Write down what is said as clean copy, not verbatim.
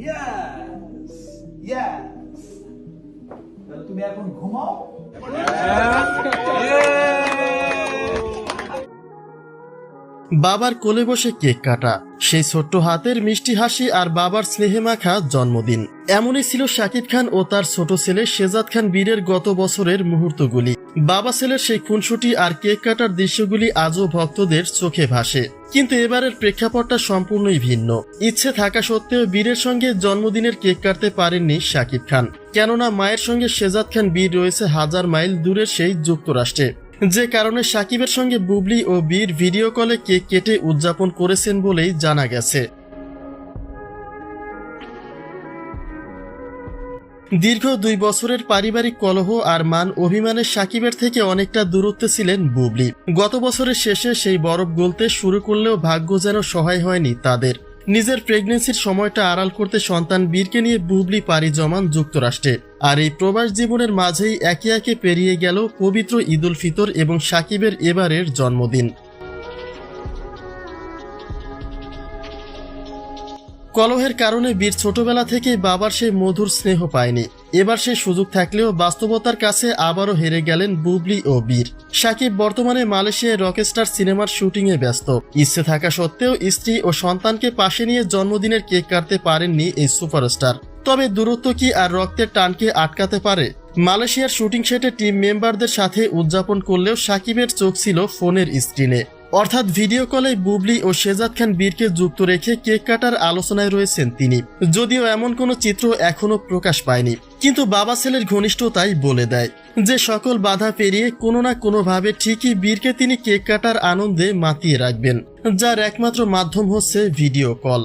Yes yes, তাহলে তুমি এখন ঘুমাও। বাবার কোলে বসে কেক কাটা, সেই ছোট্ট হাতের মিষ্টি হাসি আর বাবার স্নেহে মাখা জন্মদিন, এমনই ছিল শাকিব খান ও তার ছোট ছেলে শেহজাদ খান বীরের গত বছরের মুহূর্তগুলি। বাবা ছেলের সেই খুনসুটি আর কেক কাটার দৃশ্যগুলি আজও ভক্তদের চোখে ভাসে। কিন্তু এবারের প্রেক্ষাপটটা সম্পূর্ণই ভিন্ন। ইচ্ছে থাকা সত্ত্বেও বীরের সঙ্গে জন্মদিনের কেক কাটতে পারেননি শাকিব খান, কেননা মায়ের সঙ্গে শেহজাদ খান বীর রয়েছে হাজার মাইল দূরের সেই যুক্তরাষ্ট্রে, যে কারণে শাকিবের সঙ্গে বুবলি ও বীর ভিডিও কলে কেক কেটে উদযাপন করেছেন বলেই জানা গেছে। দীর্ঘ 2 বছরের পারিবারিক কলহ আর মান অভিমানের শাকিবের থেকে অনেকটা দূরত্বে ছিলেন বুবলি। গত বছরের শেষে সেই বরফ গলতে শুরু করলেও ভাগ্য যেন সহায় হয়নি তাদের। নিজের প্রেগনেন্সির সময়টা আড়াল করতে সন্তান বীরকে নিয়ে বুবলি পাড়ি জমান যুক্তরাষ্ট্রে। আর এই প্রবাস জীবনের মাঝেই একে একে পেরিয়ে গেল পবিত্র ঈদ উল ফিতর এবং শাকিবের এবারের জন্মদিন। কলহের কারণে বীর ছোটবেলা থেকেই বাবার সেই মধুর স্নেহ পায়নি। এবার সেই সুযোগ থাকলেও বাস্তবতার কাছে আবারও হেরে গেলেন বুবলি ও বীর। শাকিব বর্তমানে মালয়েশিয়ায় রকস্টার সিনেমার শুটিংয়ে ব্যস্ত। ইচ্ছে থাকা সত্ত্বেও স্ত্রী ও সন্তানকে পাশে নিয়ে জন্মদিনের কেক কাটতে পারেননি এই সুপারস্টার। তবে দূরত্ব কি আর রক্তের টানকে আটকাতে পারে? মালয়েশিয়ার শুটিং সেটে টিম মেম্বারদের সাথে উদযাপন করলেও শাকিবের চোখ ছিল ফোনের স্ক্রিনে, অর্থাৎ ভিডিও কলে বুবলি ও শেহজাদ খান বীরকে যুক্ত রেখে কেক কাটার আলোচনায় রয়েছেন তিনি। যদিও এমন কোনো চিত্র এখনো প্রকাশ পায়নি, কিন্তু বাবা ছেলের ঘনিষ্ঠতাই বলে দেয় যে সকল বাধা পেরিয়ে কোনো না কোনোভাবে ঠিকই বীরকে তিনি কেক কাটার আনন্দে মাতিয়ে রাখবেন, যার একমাত্র মাধ্যম হচ্ছে ভিডিও কল।